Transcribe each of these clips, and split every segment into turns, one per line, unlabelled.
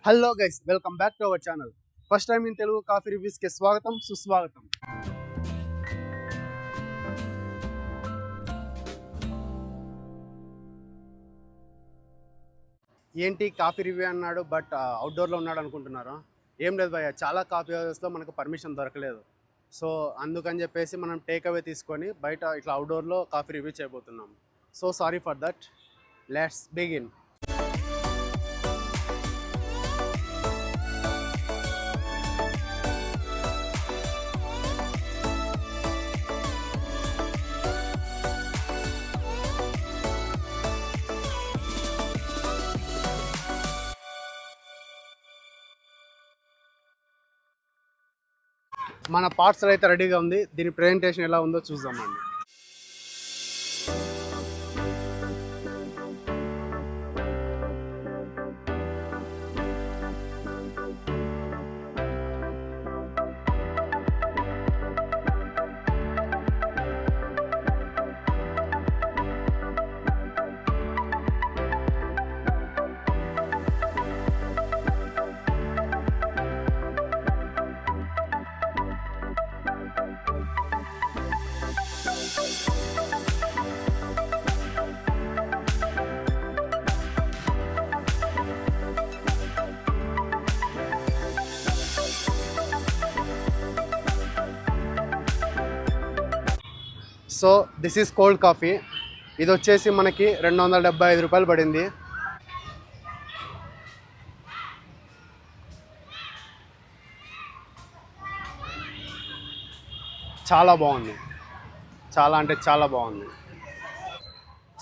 Hello guys, welcome back to our channel. First time in Telugu coffee రివ్యూస్కి స్వాగతం సుస్వాగతం. ఏంటి కాఫీ రివ్యూ అన్నాడు బట్ అవుట్డోర్లో ఉన్నాడు అనుకుంటున్నారు? ఏం లేదు భయ్య, చాలా కాఫీ హౌసెస్లో మనకు పర్మిషన్ దొరకలేదు. సో అందుకని చెప్పేసి మనం టేక్ అవే తీసుకొని బయట ఇట్లా అవుట్డోర్లో కాఫీ రివ్యూ చేయబోతున్నాం. So sorry for that. Let's begin. మన పార్సల్ అయితే రెడీగా ఉంది. దీని ప్రెజెంటేషన్ ఎలా ఉందో చూద్దామండి. So this is cold coffee. ఇది వచ్చేసి మనకి 275 రూపాయలు పడింది. చాలా బాగుంది, చాలా అంటే చాలా బాగుంది.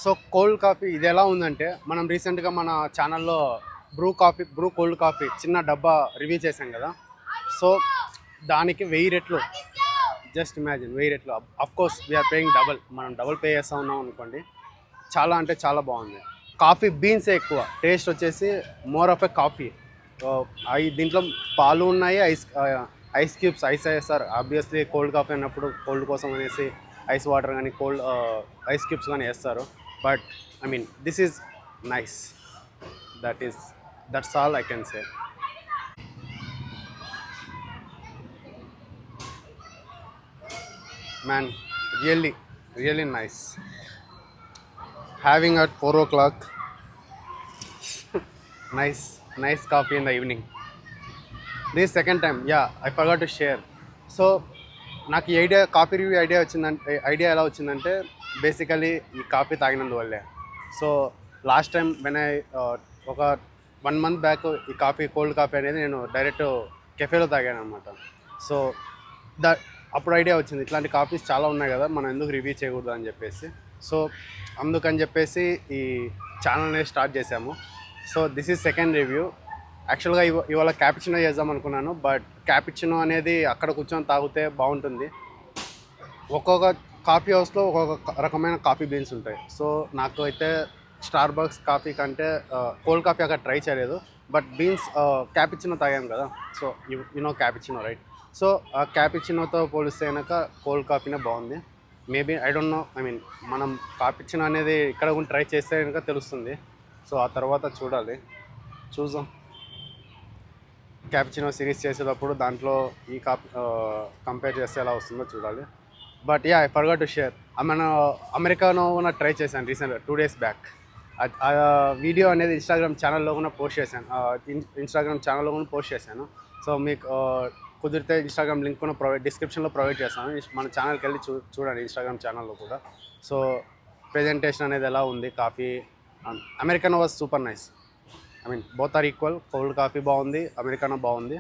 సో కోల్డ్ కాఫీ ఇది ఎలా ఉందంటే, మనం రీసెంట్గా మన ఛానల్లో బ్రూ కోల్డ్ కాఫీ చిన్న డబ్బా రివ్యూ చేశాం కదా. సో దానికి 1000 రెట్లు, జస్ట్ ఇమాజిన్ 1000 రెట్లు. అఫ్కోర్స్ వీఆర్ పేయింగ్ డబల్, మనం డబుల్ పే చేస్తూ ఉన్నాం అనుకోండి. చాలా అంటే చాలా బాగుంది. కాఫీ బీన్సే ఎక్కువ, టేస్ట్ వచ్చేసి మోర్ ఆఫ్ ఎ కాఫీ. దీంట్లో పాలు ఉన్నాయి, ఐస్ క్యూబ్స్, ఐస్ వేస్తారు. ఆబ్వియస్లీ కోల్డ్ కాఫీ అన్నప్పుడు కోల్డ్ కోసం అనేసి ఐస్ వాటర్ కానీ ఐస్ క్యూబ్స్ కానీ వేస్తారు. But I mean this is nice. That's all I can say. Man, really nice. Having at 4 o'clock, nice coffee in the evening. This is second time. Yeah, I forgot to share. So నాకు ఈ coffee review idea ఎలా వచ్చిందంటే, basically ఈ coffee తాగినందువల్లే. So last time ఒక 1 month back ఈ cold coffee అనేది నేను direct కెఫేలో తాగాను అనమాట. సో అప్పుడు ఐడియా వచ్చింది, ఇట్లాంటి కాఫీస్ చాలా ఉన్నాయి కదా, మనం ఎందుకు రివ్యూ చేయకూడదు అని చెప్పేసి. సో అందుకని చెప్పేసి ఈ ఛానల్ అనేది స్టార్ట్ చేసాము. So this is second review. యాక్చువల్గా ఇవాళ క్యాపిచినో చేద్దాం అనుకున్నాను, బట్ క్యాపిచినో అనేది అక్కడ కూర్చొని తాగితే బాగుంటుంది. ఒక్కొక్క కాఫీ హౌస్లో ఒక్కొక్క రకమైన కాఫీ బీన్స్ ఉంటాయి. సో నాకు అయితే స్టార్బక్స్ కాఫీ కంటే కోల్డ్ కాఫీ అక్కడ ట్రై చేయలేదు, బట్ బీన్స్ క్యాపిచినో తాగాను కదా. So you know cappuccino right. So ఆ క్యాపిచినోతో పోలిస్తే కనుక కోల్డ్ కాఫీనే బాగుంది. Maybe I don't know, I mean మనం క్యాపిచినో అనేది ఇక్కడ కూడా ట్రై చేస్తే కనుక తెలుస్తుంది. సో ఆ తర్వాత చూద్దాం క్యాపిచినో సిరీస్ చేసేటప్పుడు దాంట్లో ఈ కాఫీ కంపేర్ చేస్తే ఎలా వస్తుందో చూడాలి. But yeah, I forgot to share, americano కూడా ట్రై చేశాను రీసెంట్గా 2 days బ్యాక్. ఆ వీడియో అనేది ఇన్స్టాగ్రామ్ ఛానల్లో కూడా పోస్ట్ చేశాను. సో మీకు కుదిరితే ఇన్స్టాగ్రామ్ లింక్ కూడా డిస్క్రిప్షన్లో ప్రొవైడ్ చేస్తాను. మన ఛానల్కి వెళ్ళి చూడండి, ఇన్స్టాగ్రామ్ ఛానల్లో కూడా. సో ప్రెజెంటేషన్ అనేది ఎలా ఉంది coffee. Americano was super nice. I mean both are equal. Cold coffee బాగుంది, అమెరికానో బాగుంది.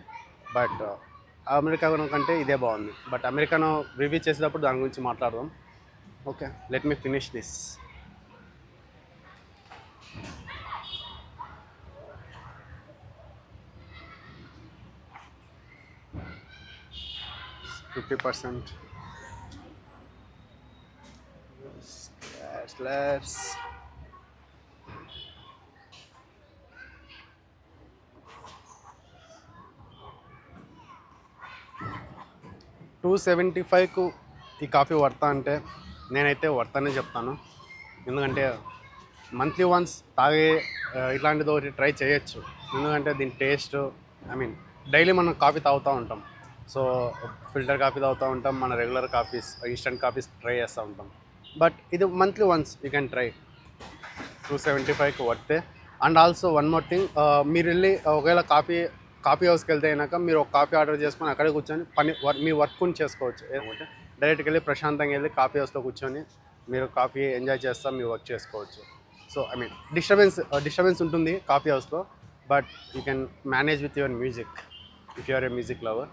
బట్ అమెరికానో కంటే ఇదే బాగుంది. బట్ అమెరికానో రివ్యూ చేసేటప్పుడు దాని గురించి మాట్లాడదాం. Okay, let me finish this. $50%. Let's 275కు ఈ కాఫీ వర్తా అంటే నేనైతే వర్తనే చెప్తాను. ఎందుకంటే మంత్లీ వన్స్ తాగే ఇట్లాంటిది ఒకటి ట్రై చేయొచ్చు. ఎందుకంటే దీని టేస్ట్ డైలీ మనం కాఫీ తాగుతూ ఉంటాం. సో ఫిల్టర్ కాఫీ తాగుతూ ఉంటాం, మన regular coffees instant coffees try చేస్తూ ఉంటాం. బట్ ఇది monthly once you can try. 275కి వర్తే. And also one more thing, మీరు వెళ్ళి ఒకవేళ కాఫీ హౌస్కి వెళ్తే అయినాక మీరు ఒక కాఫీ ఆర్డర్ చేసుకొని అక్కడే కూర్చొని మీ వర్క్ని చేసుకోవచ్చు. ఏమంటే డైరెక్ట్గా వెళ్ళి ప్రశాంతంగా వెళ్ళి కాఫీ హౌస్లో కూర్చొని మీరు కాఫీ ఎంజాయ్ చేస్తా మీ వర్క్ చేసుకోవచ్చు. సో డిస్టర్బెన్స్ ఉంటుంది కాఫీ హౌస్లో, but you can manage with your music if you are a music lover.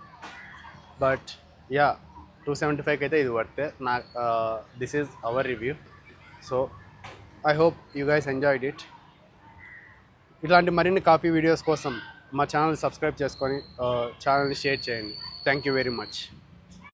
But yeah 275కి అయితే ఇది వర్తే. This is our review. So I hope you guys enjoyed it. ఇట్లాంటి మరిన్ని కాఫీ వీడియోస్ కోసం మా ఛానల్ సబ్స్క్రైబ్ చేసుకొని ఛానల్ని షేర్ చేయండి. Thank you very much.